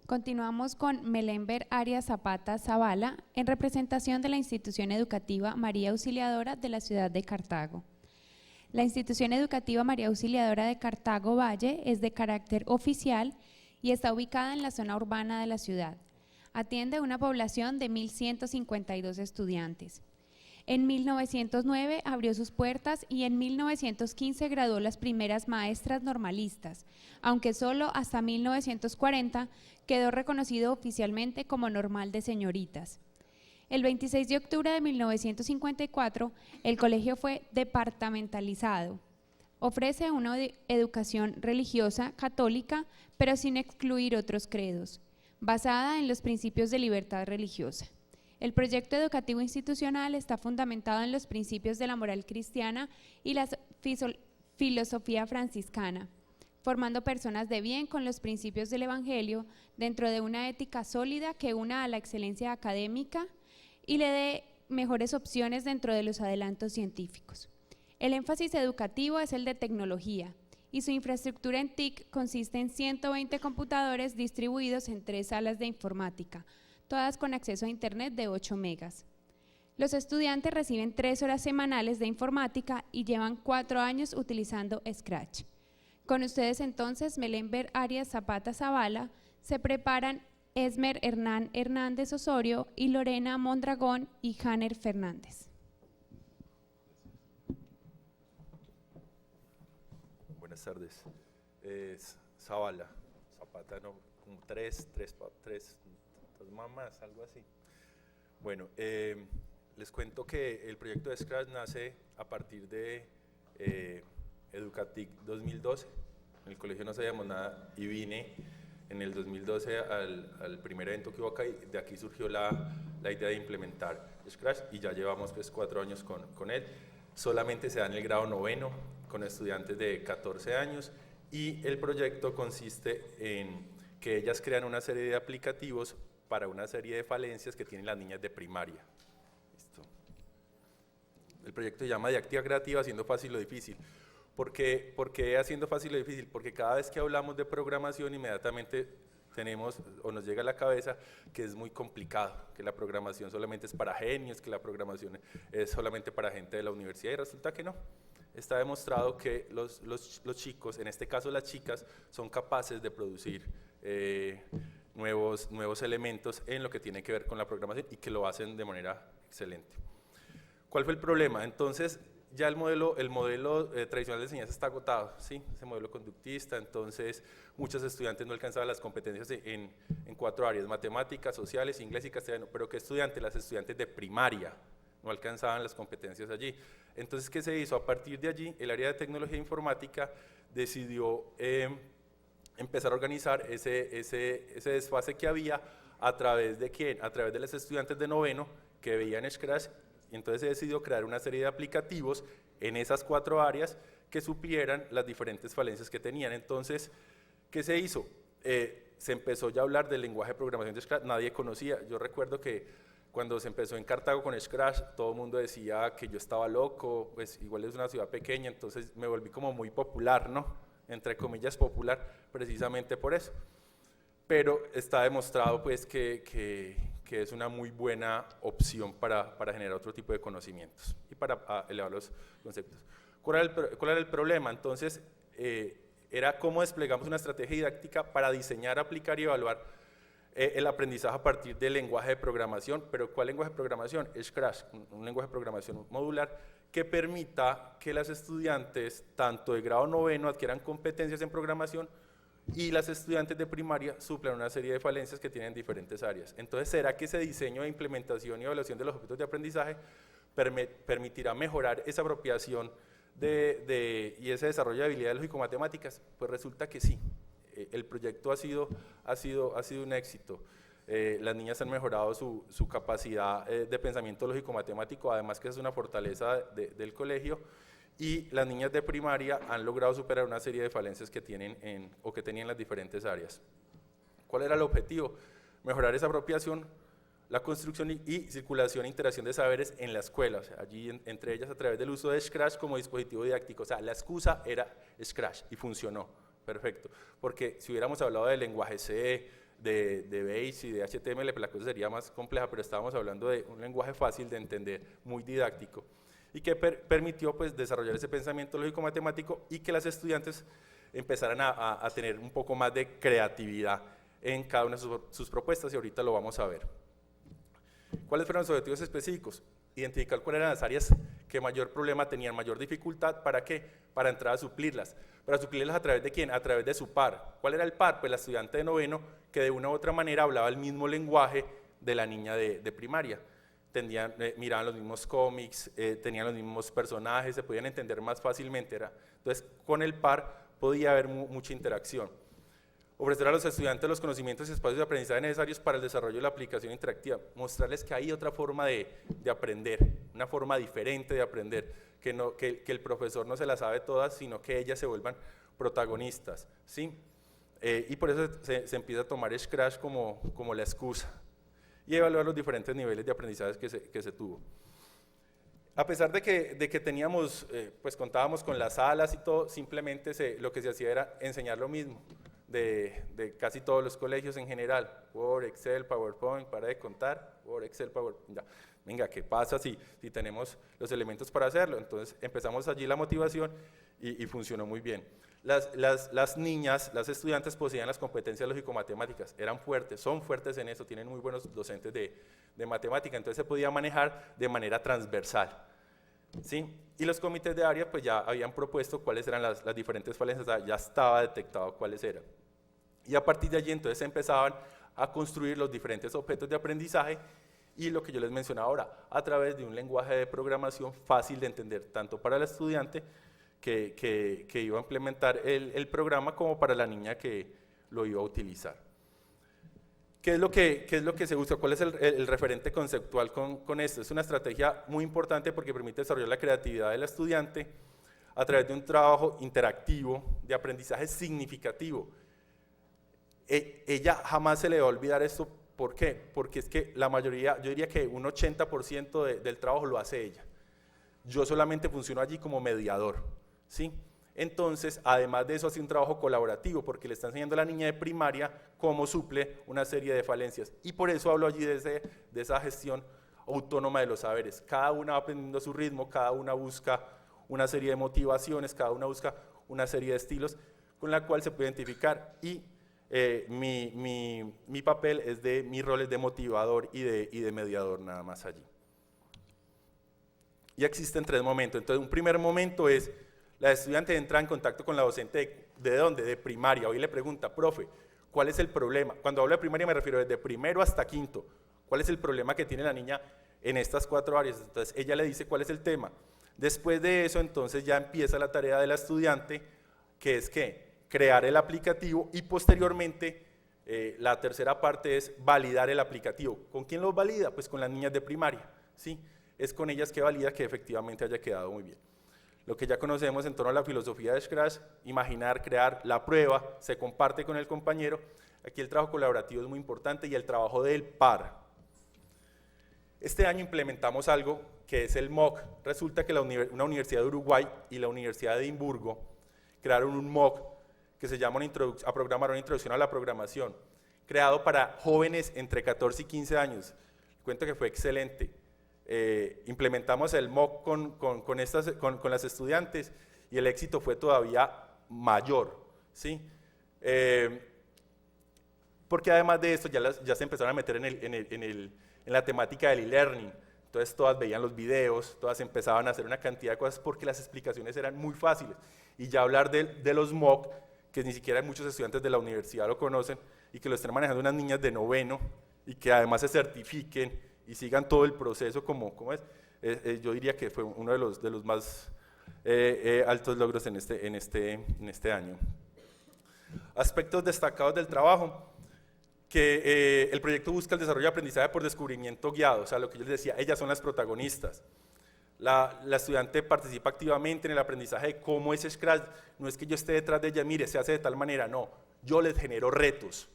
Continuamos con Melémber Arias Zapata Zavala en representación de la institución educativa María Auxiliadora de la ciudad de Cartago. La institución educativa María Auxiliadora de Cartago Valle es de carácter oficial y está ubicada en la zona urbana de la ciudad. Atiende a una población de 1.152 estudiantes. En 1909 abrió sus puertas y en 1915 graduó las primeras maestras normalistas, aunque solo hasta 1940 quedó reconocido oficialmente como normal de señoritas. El 26 de octubre de 1954, el colegio fue departamentalizado. Ofrece una educación religiosa católica, pero sin excluir otros credos, basada en los principios de libertad religiosa. El proyecto educativo institucional está fundamentado en los principios de la moral cristiana y la filosofía franciscana, formando personas de bien con los principios del Evangelio dentro de una ética sólida que una a la excelencia académica y le dé mejores opciones dentro de los adelantos científicos. El énfasis educativo es el de tecnología y su infraestructura en TIC consiste en 120 computadores distribuidos en 3 salas de informática, todas con acceso a internet de 8 megas. Los estudiantes reciben 3 horas semanales de informática y llevan 4 años utilizando Scratch. Con ustedes entonces, Melémber Arias Zapata Zavala, se preparan Esmer Hernán Hernández Osorio y Lorena Mondragón y Hanner Fernández. Buenas tardes. Zavala, Zapata, no, como tres mamás, algo así. Bueno, les cuento que el proyecto de Scratch nace a partir de Educatic 2012. En el colegio no sabíamos nada y vine en el 2012 al primer evento que hubo acá y de aquí surgió la idea de implementar Scratch y ya llevamos pues 4 años con él. Solamente se da en el grado 9º con estudiantes de 14 años y el proyecto consiste en que ellas crean una serie de aplicativos para una serie de falencias que tienen las niñas de primaria. ¿Listo? El proyecto se llama Didáctica Creativa, haciendo fácil lo difícil. ¿Por qué haciendo fácil lo difícil? Porque cada vez que hablamos de programación inmediatamente tenemos o nos llega a la cabeza que es muy complicado, que la programación solamente es para genios, que la programación es solamente para gente de la universidad y resulta que no. Está demostrado que los chicos, en este caso las chicas, son capaces de producir nuevos elementos en lo que tiene que ver con la programación y que lo hacen de manera excelente. ¿Cuál fue el problema? Entonces, ya el modelo tradicional de enseñanza está agotado, ¿sí? Ese modelo conductista, entonces muchos estudiantes no alcanzaban las competencias en 4 áreas, matemáticas, sociales, inglés y castellano, pero ¿qué estudiantes? Las estudiantes de primaria no alcanzaban las competencias allí. Entonces, ¿qué se hizo? A partir de allí, el área de tecnología e informática decidió empezar a organizar ese desfase que había a través de ¿quién? A través de los estudiantes de 9º que veían Scratch y entonces se decidió crear una serie de aplicativos en esas 4 áreas que supieran las diferentes falencias que tenían. Entonces, ¿qué se hizo? Se empezó ya a hablar del lenguaje de programación de Scratch, nadie conocía. Yo recuerdo que cuando se empezó en Cartago con Scratch, todo el mundo decía que yo estaba loco, pues igual es una ciudad pequeña, entonces me volví como muy popular, ¿no? Entre comillas popular, precisamente por eso. Pero está demostrado pues que es una muy buena opción para generar otro tipo de conocimientos y para elevar los conceptos. ¿Cuál era el problema? Entonces, era cómo desplegamos una estrategia didáctica para diseñar, aplicar y evaluar el aprendizaje a partir del lenguaje de programación. ¿Pero cuál lenguaje de programación? Scratch, un lenguaje de programación modular que permita que las estudiantes, tanto de grado 9º, adquieran competencias en programación y las estudiantes de primaria suplan una serie de falencias que tienen diferentes áreas. Entonces, ¿será que ese diseño de implementación y evaluación de los objetos de aprendizaje permitirá mejorar esa apropiación y ese desarrollo de habilidades lógico-matemáticas? Pues resulta que sí. El proyecto ha sido un éxito. Las niñas han mejorado su capacidad de pensamiento lógico-matemático, además que es una fortaleza del colegio, y las niñas de primaria han logrado superar una serie de falencias que tienen o que tenían en las diferentes áreas. ¿Cuál era el objetivo? Mejorar esa apropiación, la construcción y circulación e interacción de saberes en la escuela, o sea, allí entre ellas a través del uso de Scratch como dispositivo didáctico. O sea, la excusa era Scratch y funcionó. Perfecto, porque si hubiéramos hablado del lenguaje C, de Base y de HTML, pues la cosa sería más compleja, pero estábamos hablando de un lenguaje fácil de entender, muy didáctico, y que permitió pues, desarrollar ese pensamiento lógico-matemático y que las estudiantes empezaran a tener un poco más de creatividad en cada una de sus propuestas, y ahorita lo vamos a ver. ¿Cuáles fueron los objetivos específicos? Identificar cuáles eran las áreas que mayor problema tenían, mayor dificultad, ¿para qué? Para entrar a suplirlas. ¿Para suplirlas a través de quién? A través de su par. ¿Cuál era el par? Pues la estudiante de noveno que de una u otra manera hablaba el mismo lenguaje de la niña de primaria. Miraban los mismos cómics, tenían los mismos personajes, se podían entender más fácilmente. Entonces, con el par podía haber mucha interacción. Ofrecer a los estudiantes los conocimientos y espacios de aprendizaje necesarios para el desarrollo de la aplicación interactiva. Mostrarles que hay otra forma de aprender, una forma diferente de aprender, que el profesor no se las sabe todas, sino que ellas se vuelvan protagonistas, ¿sí? Y por eso se empieza a tomar Scratch como la excusa y evaluar los diferentes niveles de aprendizaje que se tuvo. A pesar de que teníamos, pues contábamos con las salas y todo, simplemente lo que se hacía era enseñar lo mismo de casi todos los colegios en general, Word, Excel, PowerPoint, para de contar, Word, Excel, PowerPoint, ya. Venga, ¿qué pasa si tenemos los elementos para hacerlo? Entonces empezamos allí la motivación y funcionó muy bien. Las niñas, las estudiantes poseían las competencias lógico-matemáticas, eran fuertes, son fuertes en eso, tienen muy buenos docentes de matemática, entonces se podía manejar de manera transversal, ¿sí? Y los comités de área pues ya habían propuesto cuáles eran las diferentes falencias, ya estaba detectado cuáles eran. Y a partir de allí entonces empezaban a construir los diferentes objetos de aprendizaje y lo que yo les mencionaba ahora, a través de un lenguaje de programación fácil de entender, tanto para el estudiante que iba a implementar el programa como para la niña que lo iba a utilizar. ¿Qué es lo que se busca? ¿Cuál es el referente conceptual con esto? Es una estrategia muy importante porque permite desarrollar la creatividad del estudiante a través de un trabajo interactivo de aprendizaje significativo. Ella jamás se le va a olvidar esto. ¿Por qué? Porque es que la mayoría, yo diría que un 80% del trabajo lo hace ella. Yo solamente funciono allí como mediador, ¿sí? Entonces, además de eso, hace un trabajo colaborativo porque le está enseñando a la niña de primaria cómo suple una serie de falencias. Y por eso hablo allí de esa gestión autónoma de los saberes. Cada una va aprendiendo a su ritmo, cada una busca una serie de motivaciones, cada una busca una serie de estilos con la cual se puede identificar. Y mi papel mi rol es de motivador y de mediador nada más allí. Y existen 3 momentos. Entonces, un primer momento es la estudiante entra en contacto con la docente ¿de dónde? De primaria. Hoy le pregunta, profe, ¿cuál es el problema? Cuando hablo de primaria me refiero desde primero hasta quinto. ¿Cuál es el problema que tiene la niña en estas 4 áreas? Entonces ella le dice cuál es el tema. Después de eso, entonces ya empieza la tarea de la estudiante, que es ¿qué? Crear el aplicativo y posteriormente la tercera parte es validar el aplicativo. ¿Con quién lo valida? Pues con las niñas de primaria, ¿sí? Es con ellas que valida que efectivamente haya quedado muy bien. Lo que ya conocemos en torno a la filosofía de Scratch, imaginar, crear, la prueba, se comparte con el compañero. Aquí el trabajo colaborativo es muy importante y el trabajo del par. Este año implementamos algo que es el MOOC. Resulta que una universidad de Uruguay y la Universidad de Edimburgo crearon un MOOC que se llama a programar una introducción a la programación, creado para jóvenes entre 14 y 15 años. Cuento que fue excelente. Implementamos el MOOC con las estudiantes y el éxito fue todavía mayor, ¿sí? Porque además de esto ya se empezaron a meter en la temática del e-learning. Entonces todas veían los videos, todas empezaban a hacer una cantidad de cosas porque las explicaciones eran muy fáciles. Y ya hablar de los MOOC, que ni siquiera muchos estudiantes de la universidad lo conocen y que lo estén manejando unas niñas de noveno y que además se certifiquen y sigan todo el proceso como es, yo diría que fue uno de los más altos logros en este año. Aspectos destacados del trabajo, que el proyecto busca el desarrollo de aprendizaje por descubrimiento guiado, o sea, lo que yo les decía, ellas son las protagonistas. La estudiante participa activamente en el aprendizaje de cómo es Scratch, no es que yo esté detrás de ella, mire, se hace de tal manera, no, yo les genero retos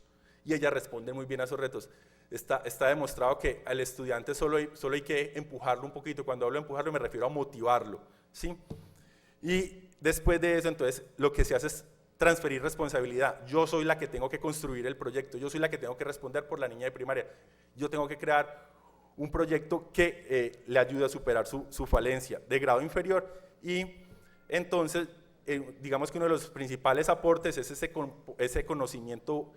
y ella responde muy bien a esos retos. Está demostrado que al estudiante solo hay que empujarlo un poquito. Cuando hablo de empujarlo me refiero a motivarlo, ¿sí? Y después de eso, entonces, lo que se hace es transferir responsabilidad. Yo soy la que tengo que construir el proyecto, yo soy la que tengo que responder por la niña de primaria. Yo tengo que crear un proyecto que le ayude a superar su falencia de grado inferior. Y entonces, digamos que uno de los principales aportes es ese conocimiento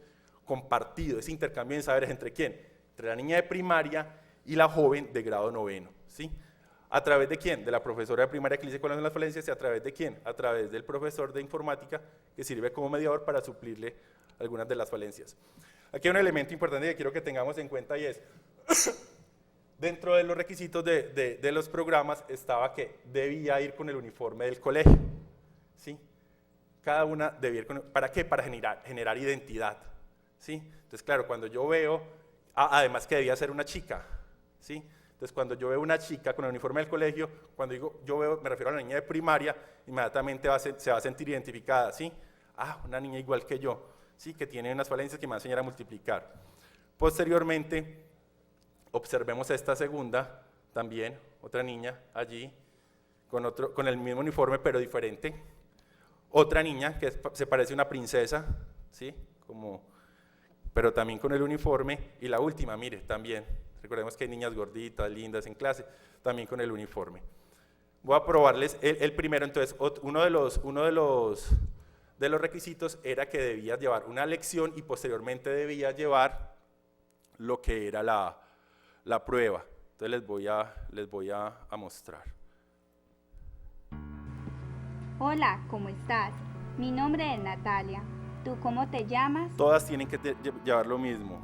compartido, ese intercambio de saberes entre quién, entre la niña de primaria y la joven de grado noveno, ¿sí? ¿A través de quién? De la profesora de primaria que le dice cuáles son las falencias, y a través de quién, a través del profesor de informática que sirve como mediador para suplirle algunas de las falencias. Aquí hay un elemento importante que quiero que tengamos en cuenta y es, dentro de los requisitos de los programas estaba que debía ir con el uniforme del colegio, ¿sí? Cada una debía ir con, ¿para qué? Para generar identidad, ¿sí? Entonces, claro, cuando yo veo, además que debía ser una chica, ¿sí? Entonces, cuando yo veo una chica con el uniforme del colegio, cuando digo yo veo, me refiero a la niña de primaria, inmediatamente se va a sentir identificada, ¿sí? Una niña igual que yo, ¿sí? Que tiene unas falencias que me va a enseñar a multiplicar. Posteriormente, observemos esta segunda, también, otra niña allí, con el mismo uniforme pero diferente. Otra niña que se parece a una princesa, ¿sí? Pero también con el uniforme. Y la última, mire, también, recordemos que hay niñas gorditas, lindas en clase, también con el uniforme. Voy a probarles el primero. Entonces, uno de los requisitos era que debía llevar una lección y posteriormente debía llevar lo que era la prueba. Entonces les voy a mostrar. Hola, ¿cómo estás? Mi nombre es Natalia. ¿Tú cómo te llamas? Todas tienen que llevar lo mismo.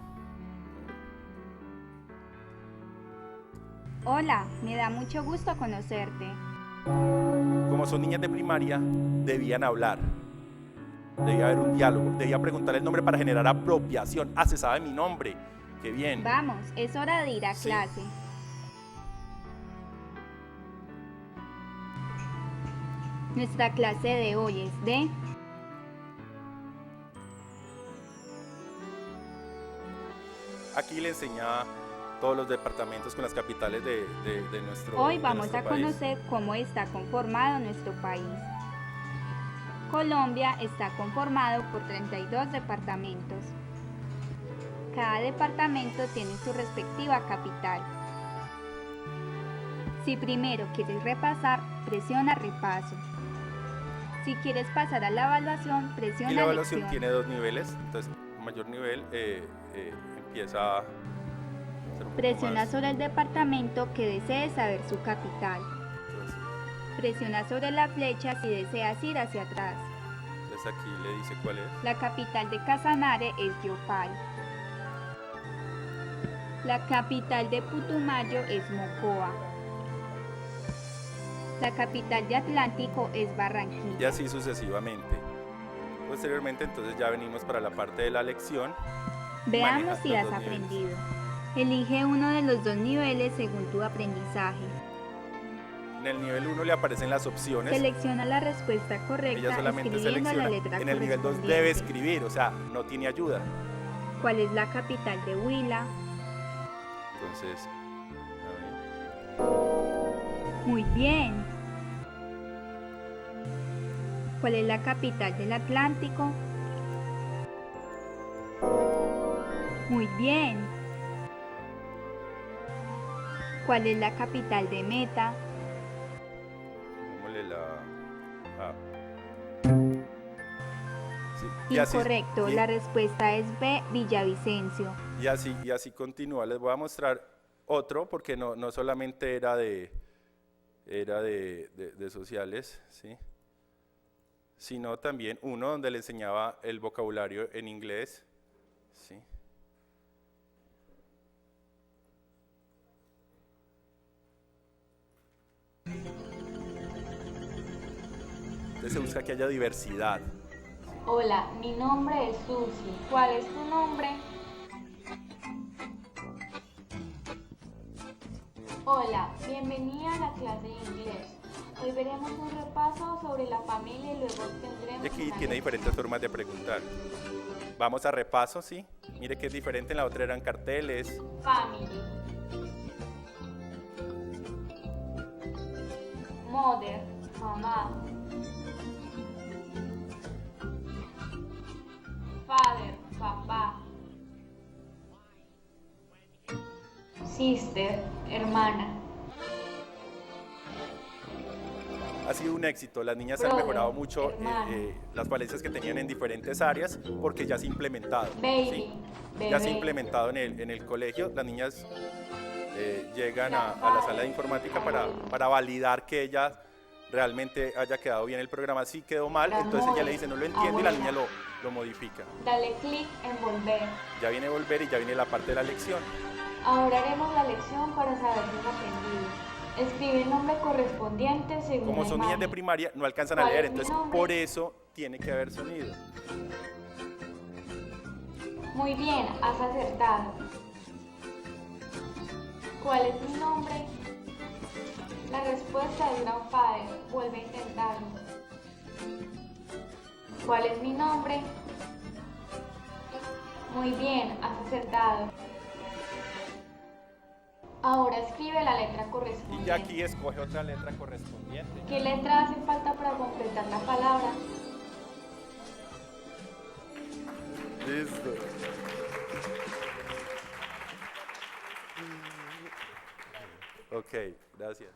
Hola, me da mucho gusto conocerte. Como son niñas de primaria, debían hablar. Debía haber un diálogo. Debía preguntar el nombre para generar apropiación. Se sabe mi nombre. ¡Qué bien! Vamos, es hora de ir a clase. Nuestra clase de hoy es de... Aquí le enseñaba todos los departamentos con las capitales de nuestro Hoy vamos nuestro a país. conocer cómo está conformado nuestro país. Colombia está conformado por 32 departamentos. Cada departamento tiene su respectiva capital. Si primero quieres repasar, presiona repaso. Si quieres pasar a la evaluación, presiona Y la evaluación lección. tiene 2 niveles, entonces el mayor nivel empieza a ser un poco Presiona más. sobre el departamento que desee saber su capital. Entonces Presiona sobre la flecha si deseas ir hacia atrás. aquí le dice cuál es. La capital de Casanare es Yopal. La capital de Putumayo es Mocoa. La capital de Atlántico es Y Barranquilla. así sucesivamente. Posteriormente, entonces ya venimos para la parte de la lección. Veamos Maneja si los has 2 niveles. aprendido. Elige uno de los 2 niveles según tu aprendizaje. En el nivel 1 le aparecen las opciones. Selecciona la respuesta Ella correcta solamente escribiendo la selecciona. letra En el nivel 2 correspondiente. debe escribir, o sea, no tiene ayuda. ¿Cuál es la capital de Huila? Entonces, Muy bien. ¿Cuál es la capital del Atlántico? Muy bien. ¿Cuál es la capital de Meta? pongámosle la A. Sí, y así- Incorrecto, y- la respuesta es B, Villavicencio. Y así continúa. Les voy a mostrar otro, porque no solamente era de sociales, ¿sí? Sino también uno donde le enseñaba el vocabulario en inglés, ¿sí? Entonces se busca que haya diversidad. Hola, mi nombre es Susi. ¿Cuál es tu nombre? Hola, bienvenida a la clase de inglés. Hoy veremos un repaso sobre la familia y luego tendremos Y aquí una tiene lección. diferentes formas de preguntar. Vamos a repaso, ¿sí? Mire que es diferente, en la otra eran carteles. Family. Mother, mamá. sister, hermana. Ha sido un éxito, las niñas han Brother, mejorado mucho hermano. las falencias que tenían en diferentes áreas porque ya se ha implementado. Baby, ¿sí? bebé. Ya se ha implementado en el colegio, las niñas llegan a la sala de informática para validar que ella realmente haya quedado bien el programa. Si quedó mal, entonces ella le dice no lo entiendo y la niña lo modifica. Dale clic en volver. Ya viene volver y ya viene la parte de la lección. Ahora haremos la lección para saber sus aprendidos. Escribe el nombre correspondiente según Como la son niñas de imagen. primaria, no alcanzan a ¿Cuál leer, es mi entonces nombre? por eso tiene que haber sonido. Muy bien, has acertado. ¿Cuál es mi nombre? La respuesta es grandfather. Vuelve a intentarlo. ¿Cuál es mi nombre? Muy bien, has acertado. Ahora escribe la letra correspondiente. Y ya aquí escoge otra letra correspondiente. ¿Qué letra hace falta para completar la palabra? Listo. Ok, gracias.